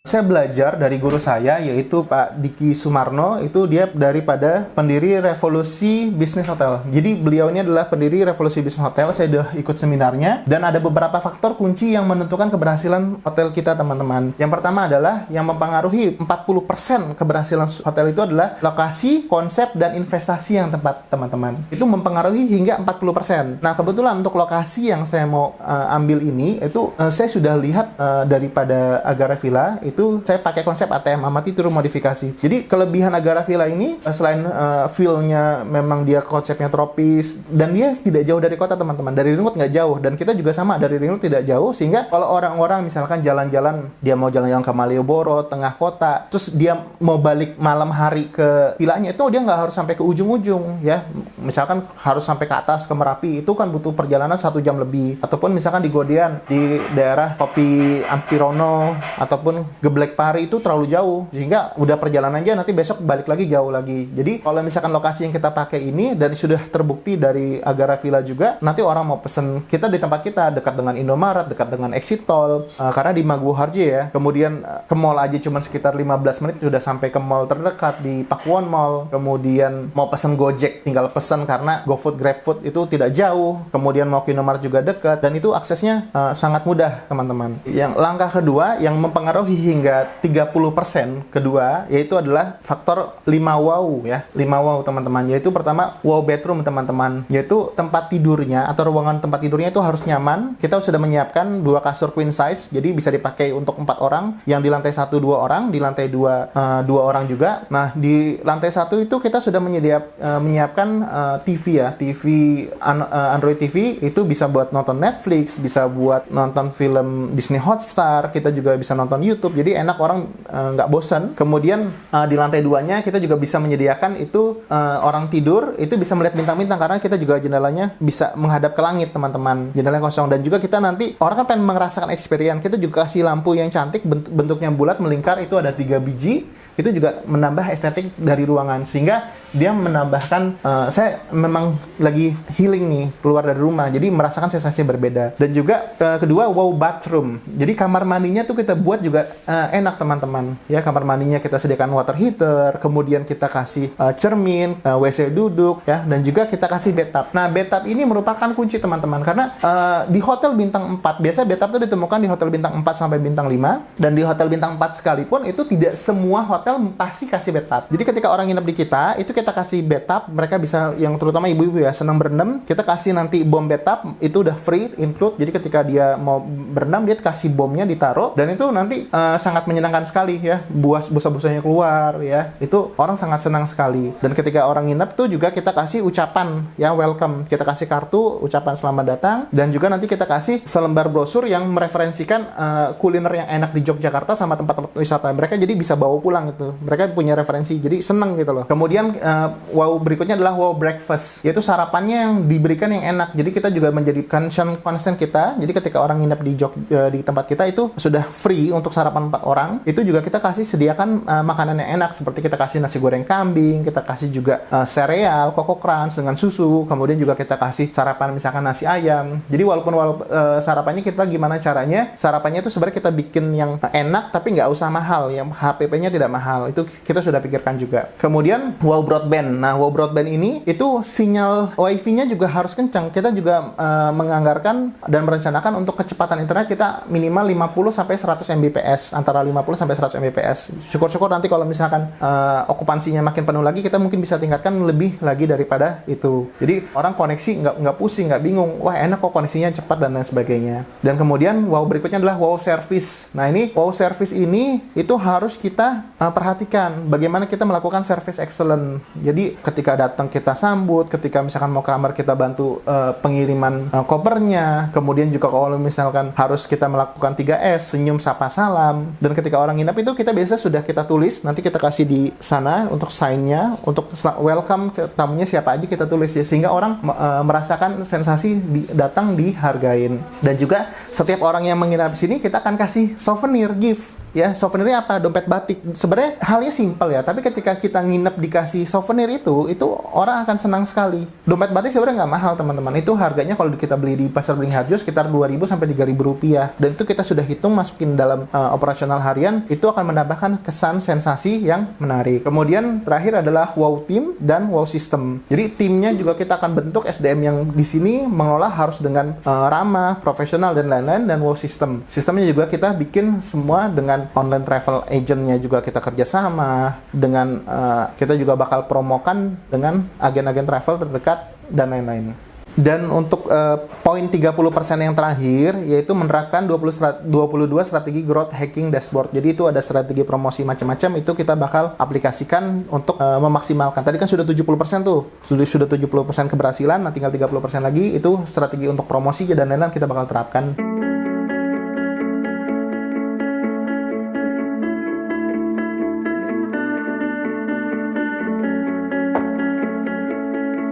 Saya belajar dari guru saya, yaitu Pak Diki Sumarno. Itu dia daripada pendiri Revolusi Bisnis Hotel. Jadi beliau ini adalah pendiri Revolusi Bisnis Hotel. Saya udah ikut seminarnya. Dan ada beberapa faktor kunci yang menentukan keberhasilan hotel kita, teman-teman. Yang pertama adalah yang mempengaruhi 40% keberhasilan hotel itu adalah lokasi, konsep, dan investasi yang tepat, teman-teman. Itu mempengaruhi hingga 40%. Nah, kebetulan untuk lokasi yang saya mau ambil ini, itu saya sudah lihat daripada Agara Villa, itu saya pakai konsep ATM, amati tiru modifikasi. Jadi kelebihan Agara Villa ini selain feel-nya memang dia konsepnya tropis dan dia tidak jauh dari kota, teman-teman. Dari Ringwood nggak jauh, dan kita juga sama, dari Ringwood tidak jauh, sehingga kalau orang-orang misalkan jalan-jalan, dia mau jalan-jalan ke Malioboro, tengah kota, terus dia mau balik malam hari ke villanya, itu dia nggak harus sampai ke ujung-ujung ya. Misalkan harus sampai ke atas ke Merapi, itu kan butuh perjalanan 1 jam lebih. Ataupun misalkan di Godean, di daerah Kopi Ampirono ataupun Geblek Pari, itu terlalu jauh, sehingga udah perjalanan aja nanti besok balik lagi jauh lagi. Jadi kalau misalkan lokasi yang kita pakai ini dan sudah terbukti dari Agara Villa juga, nanti orang mau pesen kita di tempat kita dekat dengan Indomaret, dekat dengan exit tol, karena di Maguwo Harjo ya. Kemudian ke mall aja cuma sekitar 15 menit sudah sampai ke mall terdekat di Pakuwon Mall. Kemudian mau pesen Gojek tinggal pesen karena GoFood, GrabFood itu tidak jauh. Kemudian mau ke Indomaret juga dekat, dan itu aksesnya sangat mudah, teman-teman. Yang langkah kedua yang mempengaruhi hingga 30% kedua, yaitu adalah faktor 5 wow ya. 5 wow, teman-teman. Yaitu pertama, wow bedroom, teman-teman. Yaitu tempat tidurnya atau ruangan tempat tidurnya itu harus nyaman. Kita sudah menyiapkan 2 kasur queen size, jadi bisa dipakai untuk 4 orang. Yang di lantai 1 2 orang, di lantai 2 2 orang juga. Nah, di lantai 1 itu kita sudah menyiapkan TV ya. TV Android TV itu bisa buat nonton Netflix, bisa buat nonton film Disney Hotstar, kita juga bisa nonton YouTube. Jadi enak, orang nggak bosan. Kemudian di lantai 2-nya kita juga bisa menyediakan itu orang tidur itu bisa melihat bintang-bintang, karena kita juga jendelanya bisa menghadap ke langit, teman-teman. Jendelanya kosong. Dan juga kita nanti orang kan pengen merasakan experience, kita juga kasih lampu yang cantik, bentuknya bulat melingkar, itu ada 3 biji. Itu juga menambah estetik dari ruangan, sehingga dia menambahkan saya memang lagi healing nih keluar dari rumah, jadi merasakan sensasi berbeda. Dan juga kedua, wow bathroom. Jadi kamar mandinya tuh kita buat juga enak, teman-teman ya. Kamar mandinya kita sediakan water heater, kemudian kita kasih cermin, WC duduk ya, dan juga kita kasih bathtub. Nah, bathtub ini merupakan kunci, teman-teman, karena di hotel bintang 4 biasa bathtub tuh ditemukan di hotel bintang 4 sampai bintang 5, dan di hotel bintang 4 sekalipun itu tidak semua hotel pasti kasih bathtub. Jadi ketika orang nginep di kita, itu kita kasih bathtub. Mereka bisa, yang terutama ibu-ibu ya, senang berendam, kita kasih nanti bom bathtub, itu udah free include. Jadi ketika dia mau berendam, dia kasih bomnya ditaruh, dan itu nanti sangat menyenangkan sekali ya. Busa-busanya keluar ya. Itu orang sangat senang sekali. Dan ketika orang nginep tuh juga kita kasih ucapan ya, welcome. Kita kasih kartu ucapan selamat datang, dan juga nanti kita kasih selembar brosur yang mereferensikan kuliner yang enak di Yogyakarta sama tempat-tempat wisata. Mereka jadi bisa bawa pulang gitu. Mereka punya referensi, jadi seneng gitu loh. Kemudian wow berikutnya adalah wow breakfast, yaitu sarapannya yang diberikan yang enak. Jadi kita juga menjadikan concern kita. Jadi ketika orang nginep di tempat kita itu sudah free untuk sarapan 4 orang. Itu juga kita kasih sediakan makanan yang enak, seperti kita kasih nasi goreng kambing, kita kasih juga sereal, Koko Crunch dengan susu. Kemudian juga kita kasih sarapan misalkan nasi ayam. Jadi walaupun sarapannya kita gimana caranya, sarapannya itu sebenarnya kita bikin yang enak tapi nggak usah mahal, yang HPP-nya tidak mahal. Itu kita sudah pikirkan juga. Kemudian wow broadband. Nah, wow broadband ini itu sinyal wifi-nya juga harus kencang. Kita juga menganggarkan dan merencanakan untuk kecepatan internet kita minimal 50 sampai 100 Mbps, antara 50 sampai 100 Mbps. Syukur-syukur nanti kalau misalkan okupansinya makin penuh lagi, kita mungkin bisa tingkatkan lebih lagi daripada itu. Jadi orang koneksi nggak pusing, nggak bingung. Wah, enak kok koneksinya cepat dan lain sebagainya. Dan kemudian wow berikutnya adalah wow service. Nah, ini wow service ini itu harus kita perhatikan bagaimana kita melakukan service excellent. Jadi ketika datang kita sambut, ketika misalkan mau ke kamar kita bantu pengiriman kopernya, kemudian juga kalau misalkan harus kita melakukan 3S, senyum, sapa, salam. Dan ketika orang nginep itu kita biasa sudah kita tulis, nanti kita kasih di sana untuk sign-nya, untuk welcome ke tamunya siapa aja kita tulis ya, sehingga orang merasakan sensasi datang dihargain. Dan juga setiap orang yang menginap di sini kita akan kasih souvenir, gift. Ya, souvenirnya apa? Dompet batik. Sebenarnya halnya simpel ya, tapi ketika kita nginep dikasih souvenir itu orang akan senang sekali. Dompet batik sebenarnya nggak mahal, teman-teman. Itu harganya kalau kita beli di Pasar Beringharjo sekitar 2.000 sampai 3.000 rupiah. Dan itu kita sudah hitung masukin dalam operasional harian, itu akan menambahkan kesan sensasi yang menarik. Kemudian terakhir adalah wow team dan wow system. Jadi timnya juga kita akan bentuk SDM yang di sini mengelola harus dengan ramah, profesional dan lain-lain, dan wow system. Sistemnya juga kita bikin semua dengan online travel agentnya juga kita kerjasama dengan kita juga bakal promokan dengan agen-agen travel terdekat dan lain-lain. Dan untuk poin 30% yang terakhir yaitu menerapkan 22 strategi growth hacking dashboard. Jadi itu ada strategi promosi macam-macam, itu kita bakal aplikasikan untuk memaksimalkan. Tadi kan sudah 70% tuh. Sudah 70% keberhasilan, nah tinggal 30% lagi itu strategi untuk promosi dan lain-lain kita bakal terapkan.